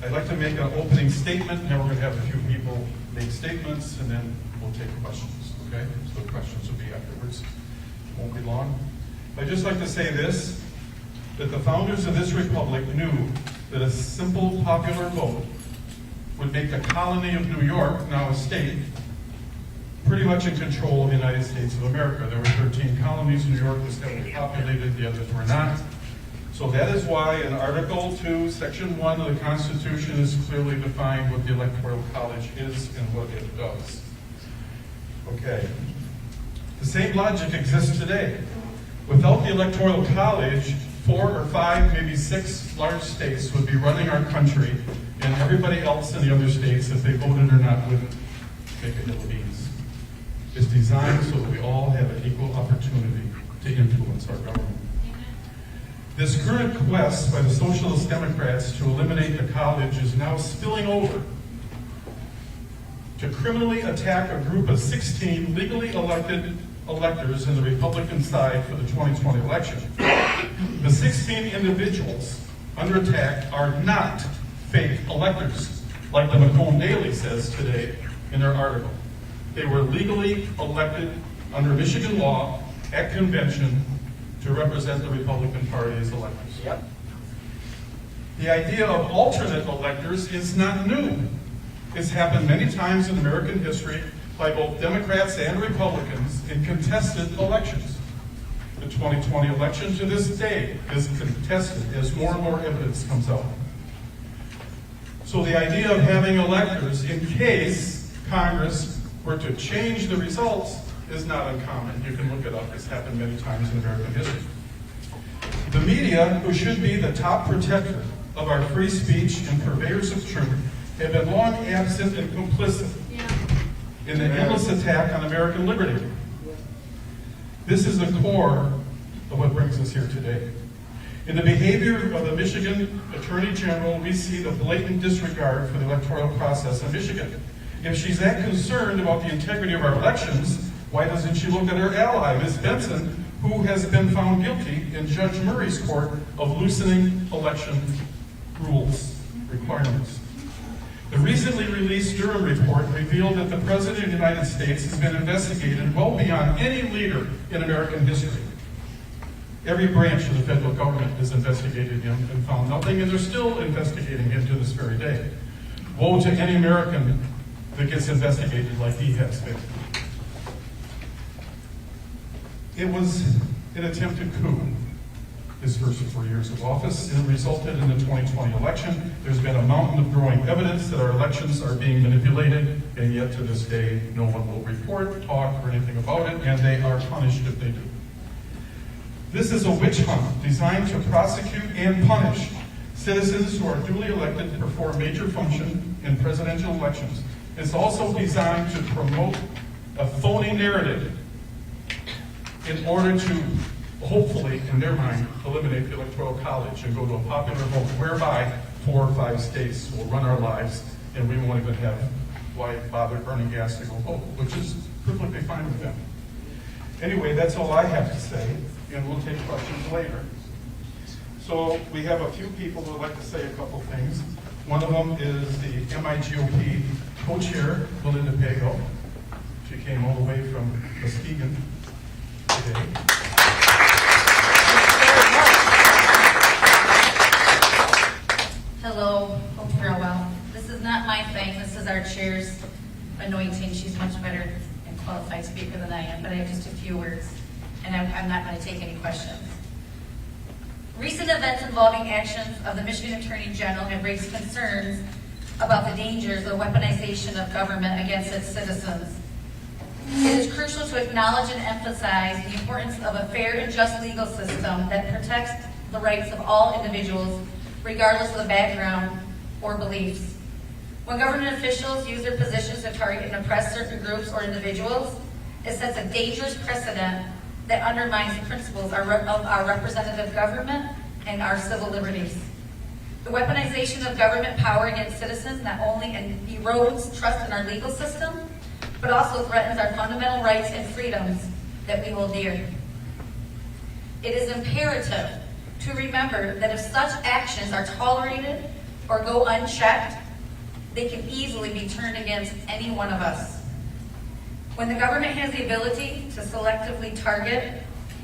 I'd like to make an opening statement, and then we're going to have a few people make statements, and then we'll take questions, okay? So the questions will be afterwards. It won't be long. I'd just like to say this, that the founders of this republic knew that a simple popular vote would make the colony of New York, now a state, pretty much in control of the United States of America. There were 13 colonies. New York was heavily populated, the others were not. So that is why in Article 2, Section 1 of the Constitution is clearly defined what the Electoral College is and what it does. Okay. The same logic exists today. Without the Electoral College, 4 or 5, maybe 6 large states would be running our country, and everybody else in the other states, if they voted or not, wouldn't make a hill of beans. It's designed so that we all have an equal opportunity to influence our government. This current quest by the Socialist Democrats to eliminate the college is now spilling over to criminally attack a group of 16 legally elected electors in the Republican side for the 2020 election. The 16 individuals under attack are not fake electors, like the Macomb Daily says today in their article. They were legally elected under Michigan law at convention to represent the Republican Party as electors. Yep. The idea of alternate electors is not new. It's happened many times in American history by both Democrats and Republicans in contested elections. The 2020 election to this day is contested as more and more evidence comes out. So the idea of having electors in case Congress were to change the results is not uncommon. You can look it up. It's happened many times in American history. The media, who should be the top protector of our free speech and purveyors of truth, have been long absent and complicit in the endless attack on American liberty. This is the core of what brings us here today. In the behavior of the Michigan Attorney General, we see the blatant disregard for the electoral process in Michigan. If she's that concerned about the integrity of our elections, why doesn't she look at her ally, Ms. Benson, who has been found guilty in Judge Murray's court of loosening election rules, requirements? The recently released Durham report revealed that the President of the United States has been investigated well beyond any leader in American history. Every branch of the federal government has investigated him and found nothing, and they're still investigating him to this very day. Woe to any American that gets investigated like he has been. It was an attempted coup, his first 4 years of office, and it resulted in the 2020 election. There's been a mountain of growing evidence that our elections are being manipulated, and yet to this day, no one will report, talk, or anything about it, and they are punished if they do. This is a witch hunt designed to prosecute and punish citizens who are duly elected to perform major function in presidential elections. It's also designed to promote a phony narrative in order to, hopefully, in their mind, eliminate the Electoral College and go to a popular vote, whereby 4 or 5 states will run our lives, and we won't even have why bother burning gas to go vote, which is perfectly fine with them. Anyway, that's all I have to say, and we'll take questions later. So we have a few people who would like to say a couple things. One of them is the MIGOP co-chair, Melinda Pago. She came all the way from Muskegon today. Hello, hope you're all well. This is not my thing, this is our chair's anointing. She's much better and qualified speaker than I am, but I have just a few words, and I'm not going to take any questions. Recent events involving actions of the Michigan Attorney General have raised concerns about the dangers of weaponization of government against its citizens. It is crucial to acknowledge and emphasize the importance of a fair and just legal system that protects the rights of all individuals, regardless of the background or beliefs. When government officials use their positions to target and oppress certain groups or individuals, it sets a dangerous precedent that undermines the principles of our representative government and our civil liberties. The weaponization of government power against citizens not only erodes trust in our legal system, but also threatens our fundamental rights and freedoms that we hold dear. It is imperative to remember that if such actions are tolerated or go unchecked, they can easily be turned against any one of us. When the government has the ability to selectively target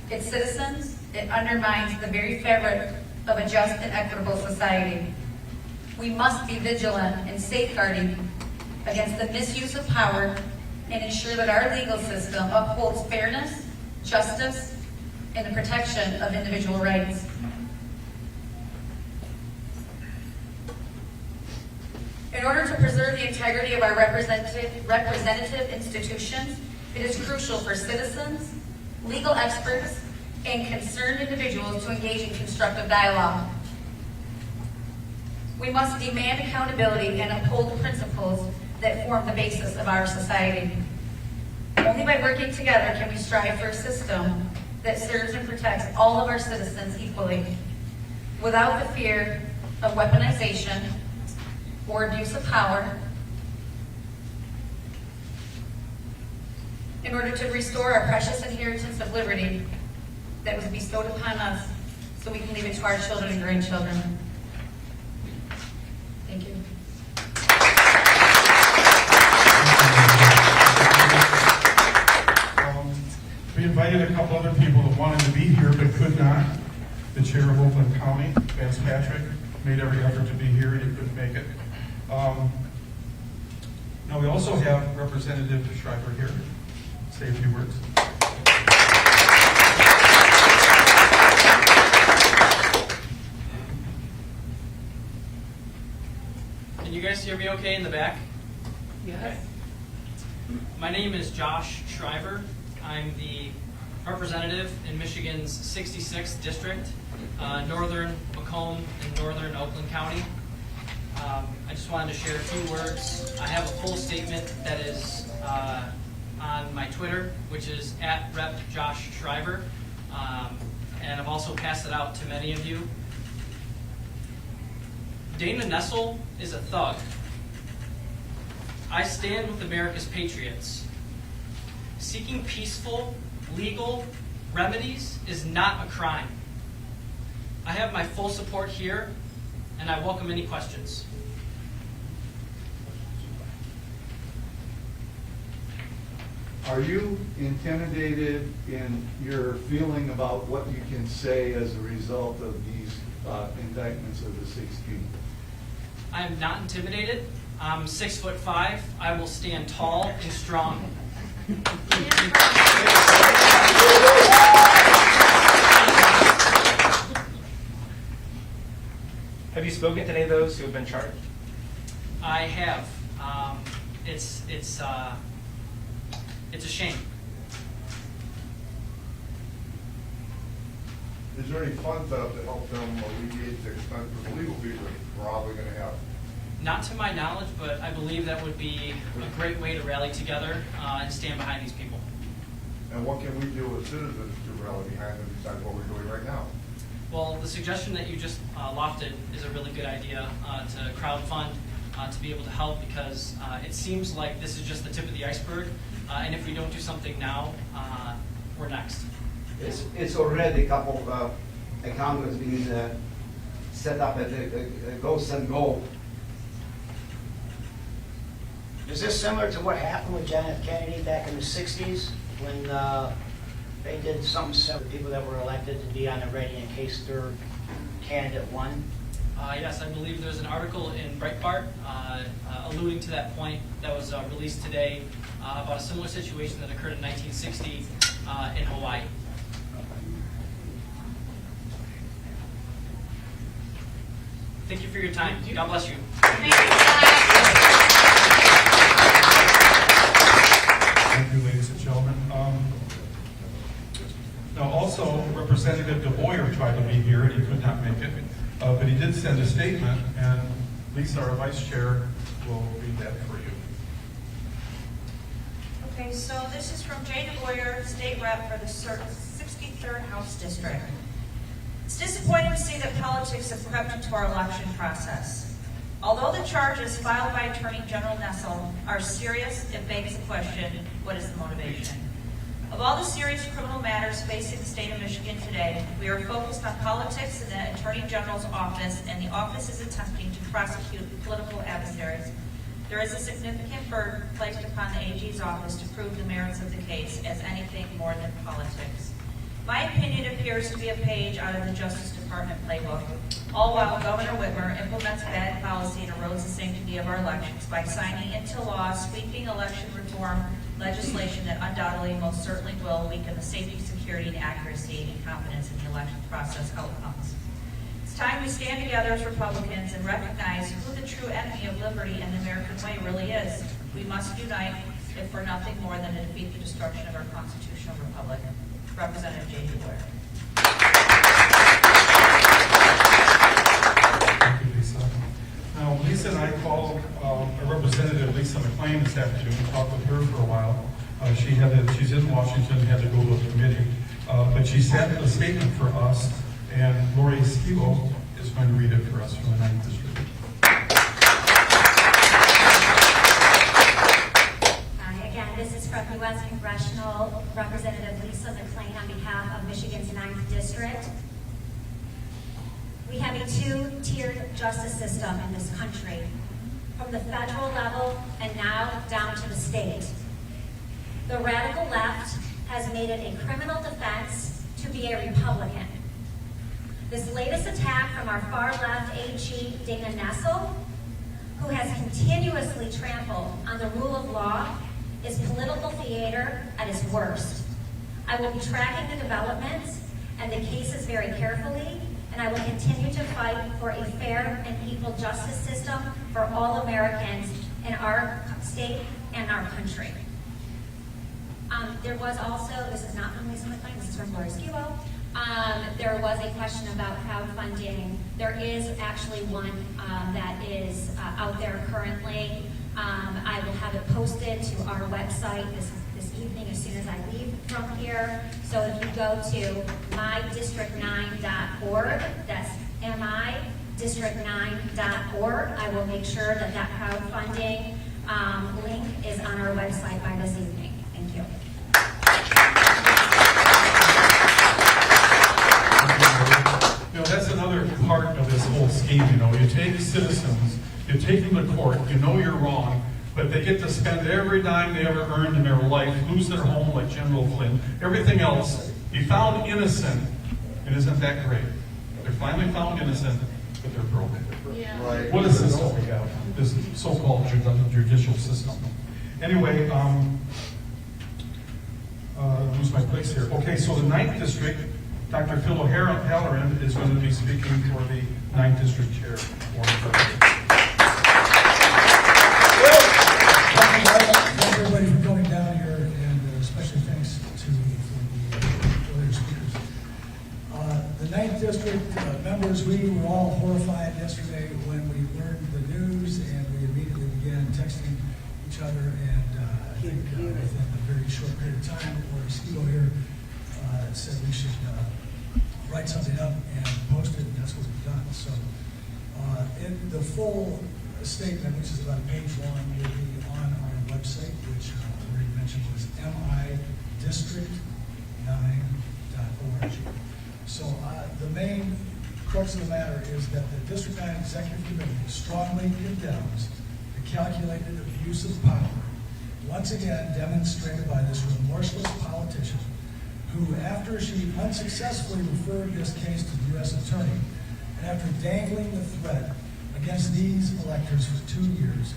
its citizens, it undermines the very fabric of a just and equitable society. We must be vigilant in safeguarding against the misuse of power and ensure that our legal system upholds fairness, justice, and the protection of individual rights. In order to preserve the integrity of our representative institutions, it is crucial for citizens, legal experts, and concerned individuals to engage in constructive dialogue. We must demand accountability and uphold the principles that form the basis of our society. Only by working together can we strive for a system that serves and protects all of our citizens equally, without the fear of weaponization or abuse of power, in order to restore our precious inheritance of liberty that was bestowed upon us so we can leave it to our children and grandchildren. Thank you. We invited a couple other people that wanted to be here but could not. The chair of Oakland County, Vance Patrick, made every effort to be here and he couldn't make it. Now we also have Representative Shriver here. Say a few words. Can you guys hear me okay in the back? Yes. Okay. My name is Josh Shriver. I'm the representative in Michigan's 66th district, northern Macomb and northern Oakland County. I just wanted to share 2 words. I have a full statement that is on my Twitter, which is @RepJoshShriver, and I've also passed it out to many of you. Dana Nessel is a thug. I stand with America's patriots. Seeking peaceful, legal remedies is not a crime. I have my full support here, and I welcome any questions. Are you intimidated in your feeling about what you can say as a result of these indictments of the 16? I am not intimidated. I'm 6'5". I will stand tall and strong. Have you spoken to any of those who have been charged? I have. It's a shame. Is there any funds out to help them alleviate the expense of the legal fees they're probably going to have? Not to my knowledge, but I believe that would be a great way to rally together and stand behind these people. And what can we do as citizens to rally behind them besides what we're doing right now? Well, the suggestion that you just lofted is a really good idea to crowdfund to be able to help, because it seems like this is just the tip of the iceberg, and if we don't do something now, we're next. It's already a couple of accounts has been set up at the Go Send Go. Is this similar to what happened with John F. Kennedy back in the 60s when they did something similar to people that were elected to be on the ready in case their candidate won? Yes, I believe there's an article in Breitbart alluding to that point that was released today about a similar situation that occurred in 1960 in Hawaii. Thank you for your time. God bless you. Thank you, ladies and gentlemen. Now, also, Representative DeBoyer tried to be here, and he could not make it, but he did send a statement, and Lisa, our vice chair, will read that for you. Okay, so this is from Jay DeBoyer, State Rep for the 63rd House District. It's disappointing to see that politics have crept into our election process. Although the charges filed by Attorney General Nessel are serious, it begs the question, what is the motivation? Of all the serious criminal matters facing the state of Michigan today, we are focused on politics in the Attorney General's office, and the office is attempting to prosecute political adversaries. There is a significant burden placed upon the AG's office to prove the merits of the case as anything more than politics. My opinion appears to be a page out of the Justice Department playbook, all while Governor Whitmer implements bad policy and erodes the sanctity of our elections by signing into law sweeping election reform legislation that undoubtedly most certainly will weaken the safety, security, and accuracy and confidence in the election process outcomes. It's time we stand together as Republicans and recognize who the true enemy of liberty and the American way really is. We must unite, if for nothing more than to defeat the destruction of our constitutional republic. Representative J.D. Boyer. Thank you, Lisa. Now, Lisa and I called Representative Lisa McLean this afternoon and talked with her for a while. She's in Washington, had to go to a committee, but she sent a statement for us, and Lori Siegel is going to read it for us from the 9th District. Again, this is from U.S. Congressional Representative Lisa McLean on behalf of Michigan's 9th District. We have a two-tiered justice system in this country, from the federal level and now down to the state. The radical left has made it a criminal defense to be a Republican. This latest attack from our far-left AG, Dana Nessel, who has continuously trampled on the rule of law, is political theater at its worst. I will be tracking the developments and the cases very carefully, and I will continue to fight for a fair and equal justice system for all Americans in our state and our country. There was also, this is not from Lisa McLean, this is from Lori Siegel. There was a question about crowdfunding. There is actually one that is out there currently. I will have it posted to our website this evening as soon as I leave from here. So if you go to mydistrict9.org, that's mydistrict9.org, I will make sure that that crowdfunding link is on our website by this evening. Thank you. You know, that's another part of this whole scheme. You know, you take citizens, you take them to court, you know you're wrong, but they get to spend every dime they ever earned in their life, lose their home like General Flynn, everything else, be found innocent, and isn't that great? They're finally found innocent, but they're broken. Yeah. Right. What a system we have, this so-called judicial system. Anyway, lose my place here. Okay, so the 9th District, Dr. Phil O'Halloran is going to be speaking for the 9th District Chair. Thank everybody for coming down here, and especially thanks to the earlier speakers. The 9th District members, we were all horrified yesterday when we learned the news, and we immediately began texting each other, and I think within a very short period of time, Lori Siegel here said we should write something up and post it, and that's what we've done. So in the full statement, which is about a page long, will be on our website, which I already mentioned was midistrict9.org. So the main crux of the matter is that the District 9 Executive Committee strongly condemns the calculated abuse of power, once again demonstrated by this remorseless politician who, after she unsuccessfully referred this case to the U.S. Attorney, and after dangling the threat against these electors for 2 years,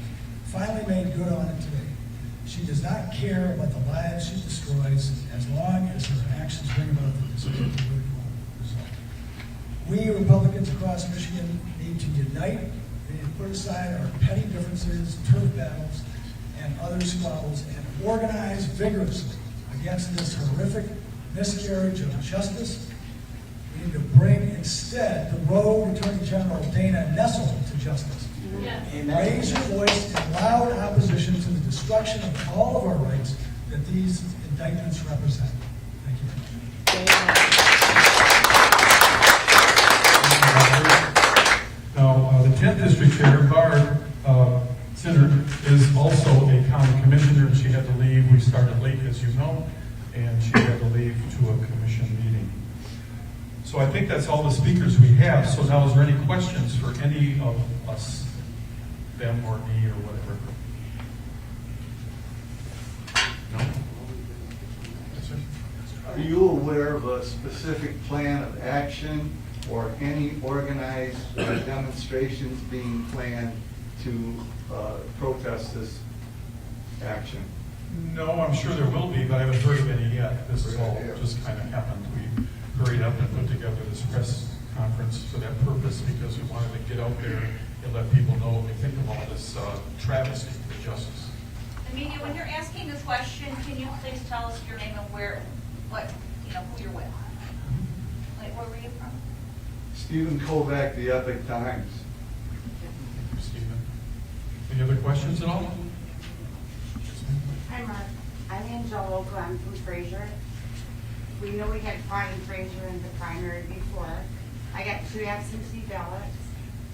finally made good on it today. She does not care about the lives she destroys as long as her actions bring about the desired political result. We Republicans across Michigan need to unite. We need to put aside our petty differences, turf battles, and other squabbles, and organize vigorously against this horrific miscarriage of justice. We need to bring instead the rogue Attorney General Dana Nessel to justice. Yes. Raise your voice in loud opposition to the destruction of all of our rights that these indictments represent. Thank you. Now, the 10th District Chair, Barb Sinner, is also a county commissioner, and she had to leave. We started late, as you know. and she had to leave to a commission meeting. So I think that's all the speakers we have. So now, is there any questions for any of us, them or me or whatever? No? Yes, sir? Are you aware of a specific plan of action or any organized demonstrations being planned to protest this action? No, I'm sure there will be, but I haven't heard of any yet. This is all just kind of happened. We hurried up and put together this press conference for that purpose because we wanted to get out there and let people know what we think of all this travesty of justice. Amelia, when you're asking a question, can you please tell us your name and where, what, who you're with? Like, where were you from? Stephen Kovac, The Epic Times. Thank you, Stephen. Any other questions at all? Hi, Mark. I'm Angela Oakland. I'm from Fraser. We know we had fought in Fraser in the primary before. I got 2 absentee ballots,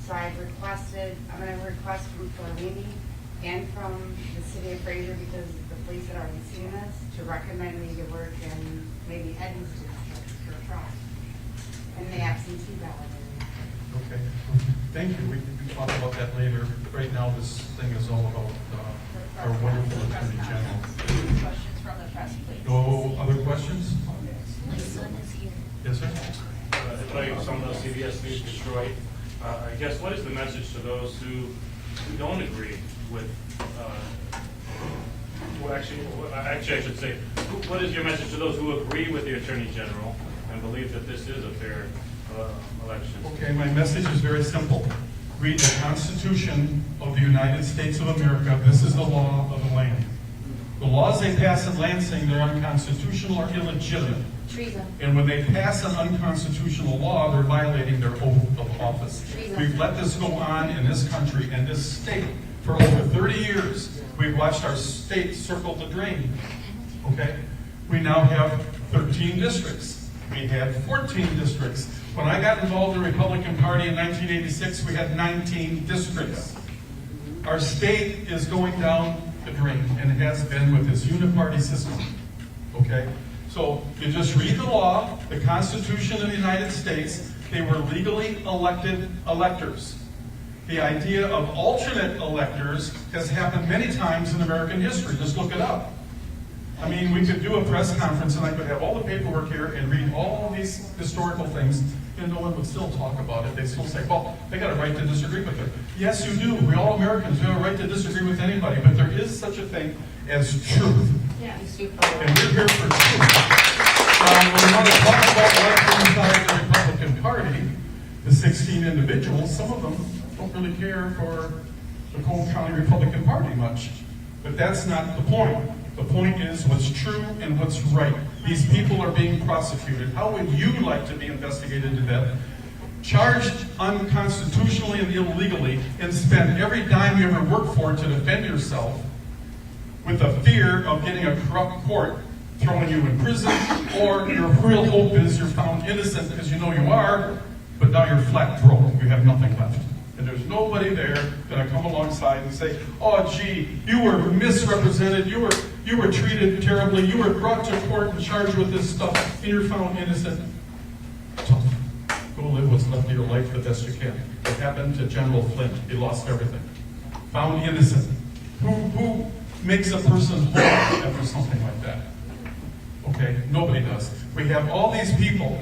so I'm going to request from Corleone and from the city of Fraser, because the police had already seen us, to recommend me to work in maybe Edmonds district for trial in the absentee ballot area. Okay. Thank you. We can talk about that later. Right now, this thing is all about our wonderful Attorney General. Questions from the press, please. No other questions? My son is here. Yes, sir? Like some of the CBS News Detroit, I guess, what is the message to those who don't agree with, I should say, what is your message to those who agree with the Attorney General and believe that this is a fair election? Okay, my message is very simple. Read the Constitution of the United States of America. This is the law of the land. The laws they pass in Lansing, they're unconstitutional or illegitimate. Treason. And when they pass an unconstitutional law, they're violating their oath of office. Treason. We've let this go on in this country and this state for over 30 years. We've watched our state circle the drain. Okay? We now have 13 districts. We had 14 districts. When I got involved in the Republican Party in 1986, we had 19 districts. Our state is going down the drain, and it has been with this uniparty system. Okay? So you just read the law, the Constitution of the United States. They were legally elected electors. The idea of alternate electors has happened many times in American history. Just look it up. I mean, we could do a press conference and I could have all the paperwork here and read all these historical things, and no one would still talk about it. They still say, well, they got a right to disagree with it. Yes, you do. We all Americans have a right to disagree with anybody, but there is such a thing as truth. Yeah. And we're here for truth. When we want to talk about what's inside the Republican Party, the 16 individuals, some of them don't really care for the Cole County Republican Party much. But that's not the point. The point is what's true and what's right. These people are being prosecuted. How would you like to be investigated into that? Charged unconstitutionally and illegally, and spend every dime you ever worked for to defend yourself with the fear of getting a corrupt court throwing you in prison, or your real hope is you're found innocent because you know you are, but now you're flat broke. You have nothing left. And there's nobody there going to come alongside and say, oh, gee, you were misrepresented, you were treated terribly, you were brought to court and charged with this stuff, and you're found innocent. Go live what's left of your life the best you can. What happened to General Flint? He lost everything. Found innocent. Who makes a person whole after something like that? Okay, nobody does. We have all these people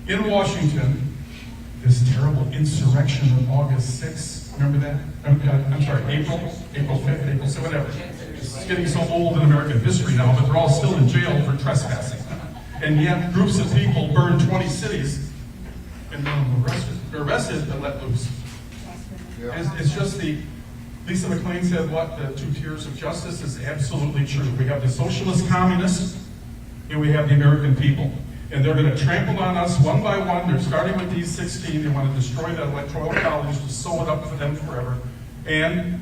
in Washington. This terrible insurrection on August 6th, remember that? I'm sorry, April 5th, April 6th, whatever. It's getting so old in American history now, but they're all still in jail for trespassing. And yet groups of people burned 20 cities and none of them arrested. They're arrested but let loose. It's just Lisa McLean said what? The 2 tiers of justice is absolutely true. We have the socialist communists and we have the American people. And they're going to trample on us one by one. They're starting with these 16. They want to destroy that electoral college to sew it up for them forever. And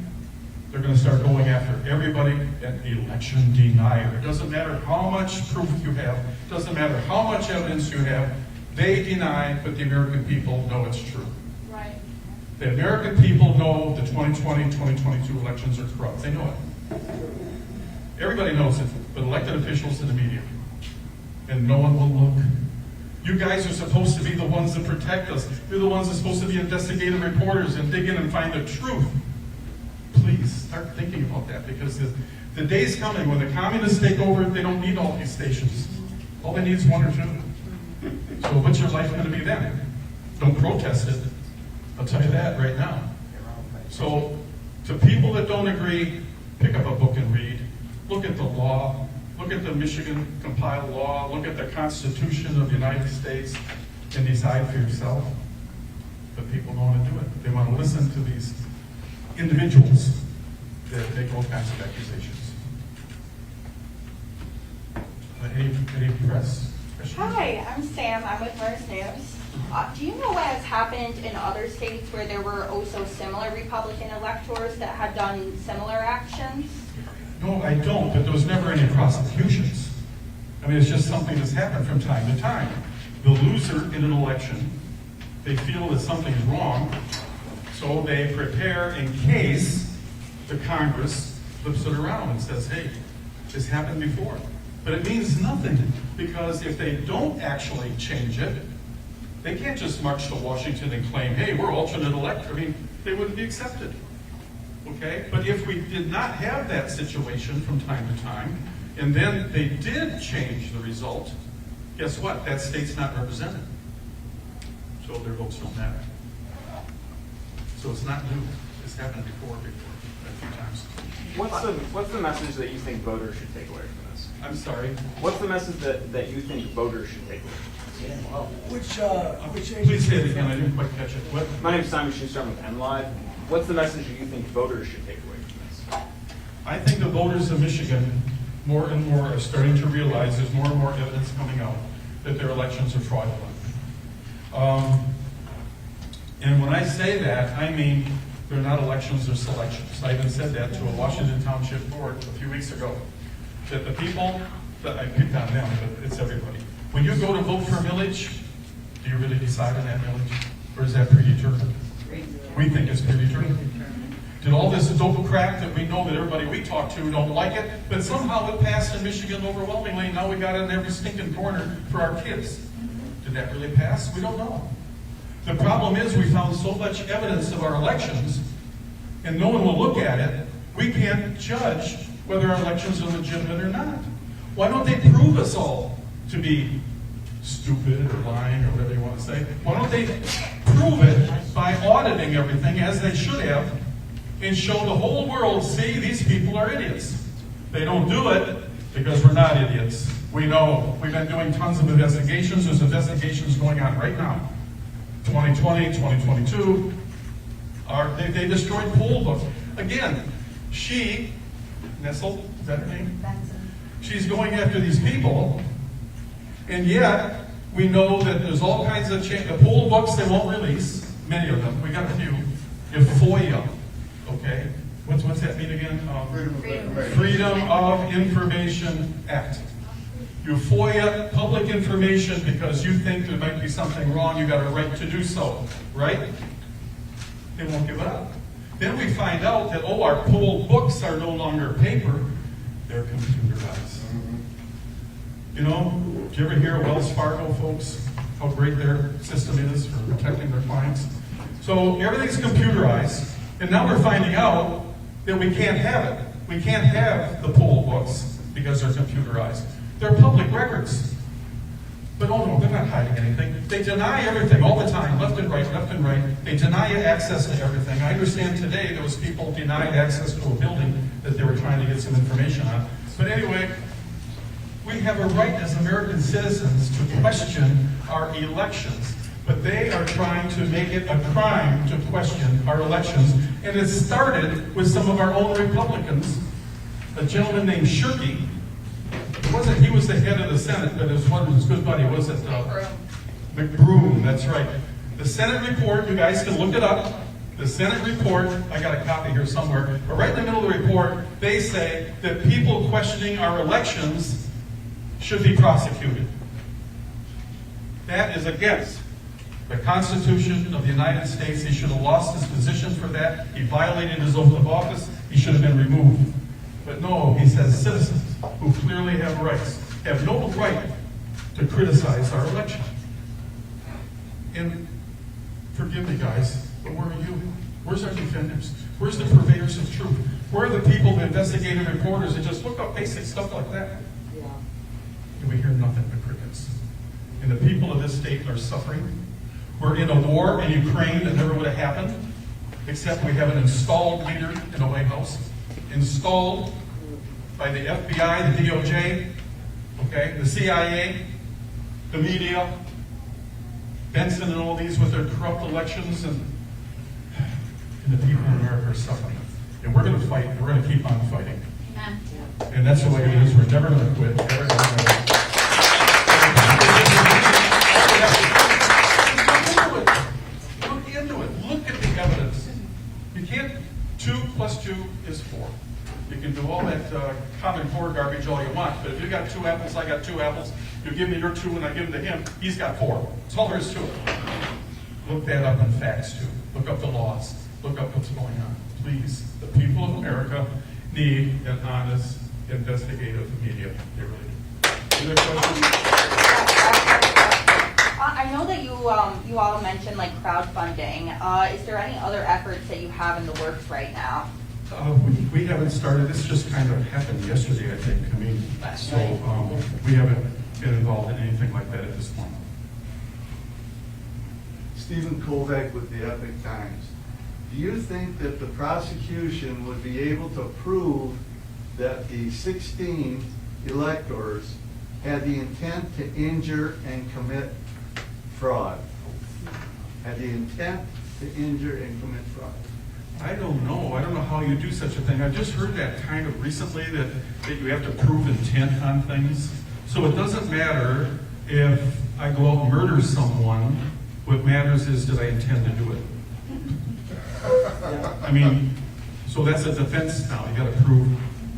they're going to start going after everybody at election denier. It doesn't matter how much proof you have. It doesn't matter how much evidence you have. They deny, but the American people know it's true. Right. The American people know the 2020, 2022 elections are corrupt. They know it. Everybody knows it, but elected officials and the media. and no one will look. You guys are supposed to be the ones that protect us. You're the ones that are supposed to be investigative reporters and dig in and find the truth. Please start thinking about that, because the day's coming when the communists take over, they don't need all these stations. All they need is one or two. So what's your life going to be then? Don't protest it. I'll tell you that right now. So to people that don't agree, pick up a book and read. Look at the law. Look at the Michigan compiled law. Look at the Constitution of the United States and decide for yourself. But people don't want to do it. They want to listen to these individuals that make all kinds of accusations. Any press questions? Hi, I'm Sam. I'm with First News. Do you know what has happened in other states where there were also similar Republican electors that had done similar actions? No, I don't, but there was never any prosecutions. I mean, it's just something that's happened from time to time. The loser in an election, they feel that something's wrong, so they prepare in case the Congress flips it around and says, hey, this happened before. But it means nothing, because if they don't actually change it, they can't just march to Washington and claim, hey, we're alternate elector. I mean, they wouldn't be accepted. Okay? But if we did not have that situation from time to time, and then they did change the result, guess what? That state's not represented. So their votes don't matter. So it's not new. It's happened before a few times. What's the message that you think voters should take away from this? I'm sorry? What's the message that you think voters should take away from this? Please say it again. I didn't quite catch it. What? My name is Simon Schuster. I'm with MLive. What's the message that you think voters should take away from this? I think the voters of Michigan more and more are starting to realize there's more and more evidence coming out that their elections are fraudulent. And when I say that, I mean they're not elections, they're selections. I even said that to a Washington Township board a few weeks ago, that the people, that I picked on them, but it's everybody. When you go to vote for a millage, do you really decide on that millage? Or is that predetermined? We think it's predetermined. Did all this dope crap that we know that everybody we talk to don't like it, but somehow it passed in Michigan overwhelmingly, and now we got it in every stinking corner for our kids. Did that really pass? We don't know. The problem is we found so much evidence of our elections, and no one will look at it. We can't judge whether our elections are legitimate or not. Why don't they prove us all to be stupid or lying or whatever you want to say? Why don't they prove it by auditing everything as they should have and show the whole world, see, these people are idiots. They don't do it because we're not idiots. We know. We've been doing tons of investigations. There's investigations going on right now. 2020, 2022. They destroyed poll books. Again, Nessel, is that her name? She's going after these people, and yet we know that there's all kinds of the poll books they won't release, many of them. We got a few. You have FOIA, okay? What's that mean again? Freedom of Information Act. You FOIA public information because you think there might be something wrong, you got a right to do so, right? They won't give it up. Then we find out that, our poll books are no longer paper, they're computerized. You know, did you ever hear of Wells Fargo, folks? How great their system is for protecting their clients? So everything's computerized, and now we're finding out that we can't have it. We can't have the poll books because they're computerized. They're public records. But no, they're not hiding anything. They deny everything all the time, left and right, left and right. They deny you access to everything. I understand today there was people denied access to a building that they were trying to get some information on. But anyway, we have a right as American citizens to question our elections. But they are trying to make it a crime to question our elections. And it started with some of our own Republicans, a gentleman named Shirky. He was the head of the Senate, but his good buddy was it McBroom, that's right. The Senate report, you guys can look it up. The Senate report, I got a copy here somewhere, but right in the middle of the report, they say that people questioning our elections should be prosecuted. That is against the Constitution of the United States. He should have lost his position for that. He violated his oath of office. He should have been removed. But no, he says citizens who clearly have rights have no right to criticize our election. And forgive me, guys, but where are you? Where's our defenders? Where's the purveyors of truth? Where are the people, the investigative reporters that just look up basic stuff like that? And we hear nothing but crickets. And the people of this state are suffering. We're in a war in Ukraine that never would have happened, except we have an installed leader in the White House, installed by the FBI, the DOJ, okay, the CIA, the media, Benson and all these with their corrupt elections, and the people in America are suffering. And we're going to fight, and we're going to keep on fighting. Amen. And that's the way it is. We're never going to quit. Never, never, never. Look into it. Look at the evidence. You can't, 2 + 2 is 4. You can do all that common core garbage all you want, but if you got 2 apples, I got 2 apples, you give me your 2 and I give them to him, he's got 4. That's all there is to it. Look that up in facts too. Look up the laws. Look up what's going on. Please, the people of America need an honest, investigative media. They really do. Any other questions? I know that you all mentioned like crowdfunding. Is there any other efforts that you have in the works right now? We haven't started. This just kind of happened yesterday, I think. I mean, so we haven't been involved in anything like that at this point. Stephen Kovac with the Epic Times. Do you think that the prosecution would be able to prove that the 16 electors had the intent to injure and commit fraud? Had the intent to injure and commit fraud? I don't know. I don't know how you do such a thing. I just heard that kind of recently that you have to prove intent on things. So it doesn't matter if I go out and murder someone. What matters is, did I intend to do it? I mean, so that's a defense now. You got to prove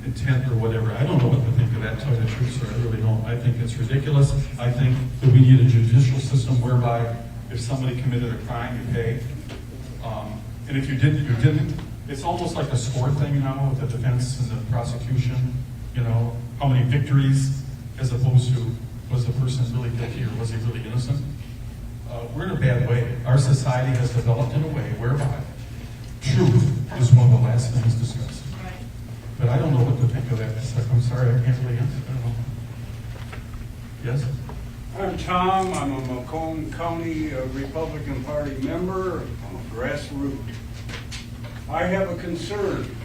intent or whatever. I don't know what to think of that, to tell you the truth, sir. I really don't. I think it's ridiculous. I think that we need a judicial system whereby if somebody committed a crime, you pay. And if you didn't, you didn't. It's almost like a score thing now with the defense and the prosecution. You know, how many victories as opposed to was the person really guilty or was he really innocent? We're in a bad way. Our society has developed in a way whereby truth is one of the last things discussed. But I don't know what to think of that. I'm sorry, I can't really answer. I don't know. Yes? I'm Tom. I'm a Macomb County Republican Party member. I'm a grassroots. I have a concern.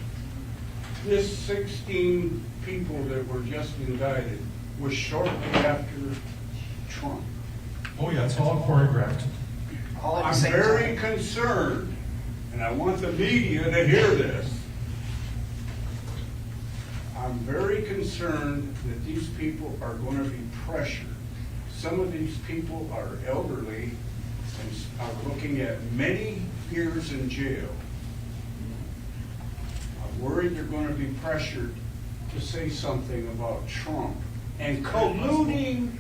This 16 people that were just indicted was shortly after Trump. Oh yeah, it's all choreographed. I'm very concerned, and I want the media to hear this. I'm very concerned that these people are going to be pressured. Some of these people are elderly and are looking at many years in jail. I'm worried they're going to be pressured to say something about Trump and colluding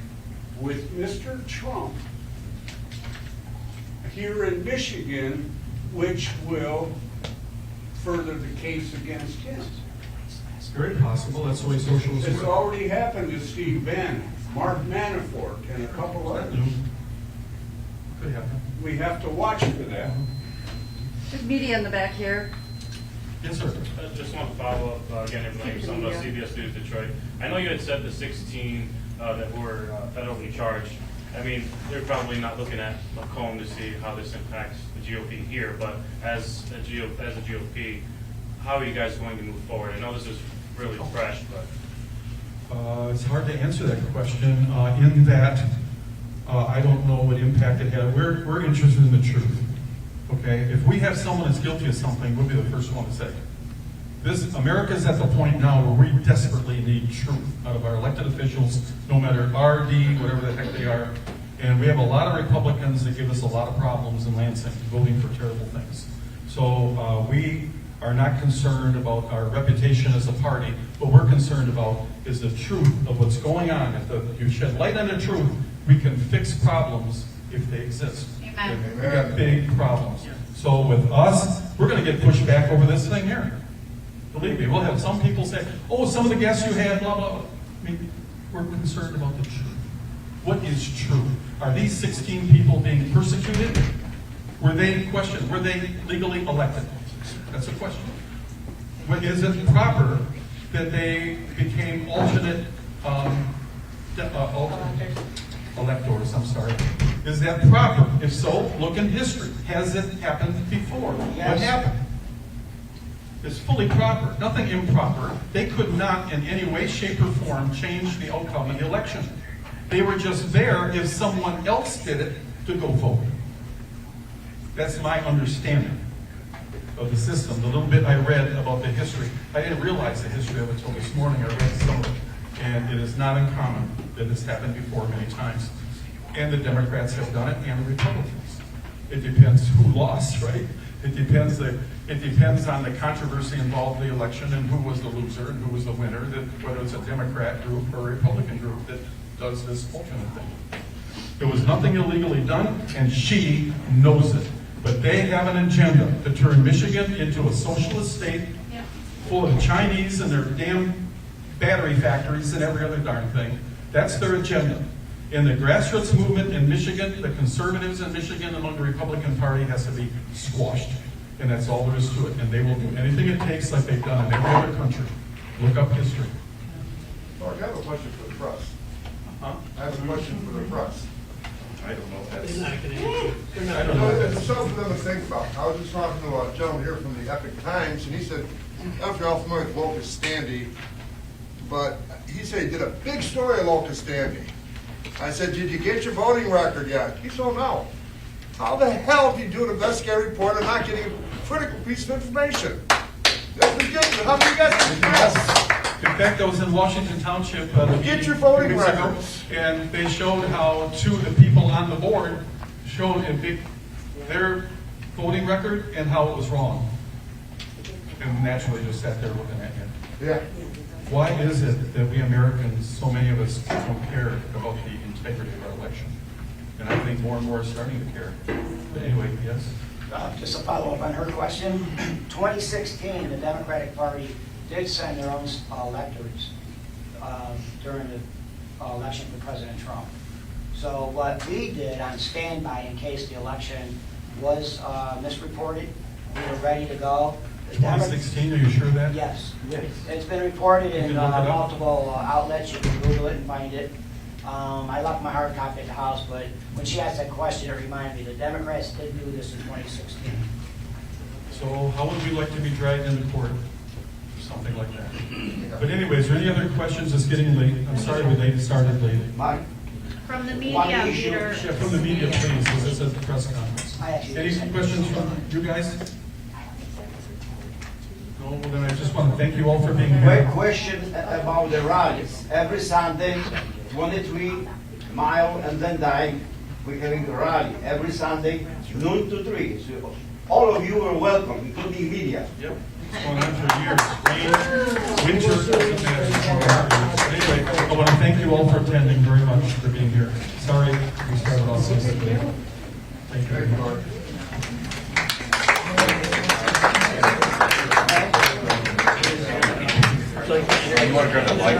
with Mr. Trump here in Michigan, which will further the case against him. It's very possible. That's the way socialism It's works. already happened to Steve Bannon, Mark Manafort, and a couple others. Could happen. We have to watch for that. There's media in the back here. Yes, sir. I just want to follow up, again, everything from CBS News Detroit. I know you had said the 16 that were federally charged. I mean, they're probably not looking at Macomb to see how this impacts the GOP here, but as a GOP, how are you guys going to move forward? I know this is really fresh, but... It's hard to answer that question in that I don't know what impact it had. We're interested in the truth. Okay, if we have someone that's guilty of something, we'll be the first one to say. America's at the point now where we desperately need truth out of our elected officials, no matter RD, whatever the heck they are. And we have a lot of Republicans that give us a lot of problems in Lansing, voting for terrible things. So we are not concerned about our reputation as a party. What we're concerned about is the truth of what's going on. If you shed light on the truth, we can fix problems if they exist. Amen. We got big problems. So with us, we're going to get pushed back over this thing here. Believe me, we'll have some people say, oh, some of the guests you had, blah, blah, blah. I mean, we're concerned about the truth. What is true? Are these 16 people being persecuted? Were they questioned? Were they legally elected? That's a question. Is it proper that they became alternate electors? I'm sorry. Is that proper? If so, look in history. Has it happened before? Yes. What happened? It's fully proper, nothing improper. They could not in any way, shape, or form change the outcome of the election. They were just there if someone else did it to go vote. That's my understanding of the system. The little bit I read about the history, I didn't realize the history of it until this morning. I read some of it, and it is not uncommon that it's happened before many times. And the Democrats have done it, and the Republicans. It depends who lost, right? It depends on the controversy involved in the election and who was the loser and who was the winner, whether it's a Democrat group or a Republican group that does this alternate thing. There was nothing illegally done, and she knows it. But they have an agenda to turn Michigan into a socialist state full of Chinese and their damn battery factories and every other darn thing. That's their agenda. And the grassroots movement in Michigan, the conservatives in Michigan among the Republican Party has to be squashed. And that's all there is to it. And they will do anything it takes like they've done in every other country. Look up history. Mark, I have a question for the press. I have a question for the press. I don't know if that's... I don't know. It's something for them to think about. I was just talking to a gentleman here from the Epic Times, and he said, I don't know if you're all familiar with Locust Standy, but he said he did a big story of Locust Standy. I said, did you get your voting record yet? He said, no. How the hell do you do an investigative report and not getting a critical piece of information? That's ridiculous. How do you get this? In fact, I was in Washington Township Get your voting weeks ago, records. and they showed how two of the people on the board showed their voting record and how it was wrong. And naturally just sat there looking at you. Yeah. Why is it that we Americans, so many of us, don't care about the integrity of our election? And I think more and more are starting to care. But anyway, yes? Just to follow up on her question, 2016, the Democratic Party did send their own electors during the election for President Trump. So what we did on standby in case the election was misreported, we were ready to go. 2016, are you sure of that? Yes. It's been reported in multiple outlets. You can Google it and find it. I left my hard copy at the house, but when she asked that question, it reminded me the Democrats did do this in 2016. So how would we like to be dragged into court? Something like that. But anyways, are there any other questions? It's getting late. I'm sorry we started late. Mike? From the media, Peter. Yeah, from the media, please, because this is the press conference. Any questions from you guys? No, well then I just want to thank you all for being here. Quick question about the rallies. Every Sunday, 23 Mile and Van Dyke, we're having the rally. Every Sunday, noon to 3. So all of you are welcome, including media. Yep. It's going on for years. Rain, winter, doesn't matter. Anyway, I want to thank you all for attending very much, for being here. Sorry we started off so late. Thank you very much. You are going to like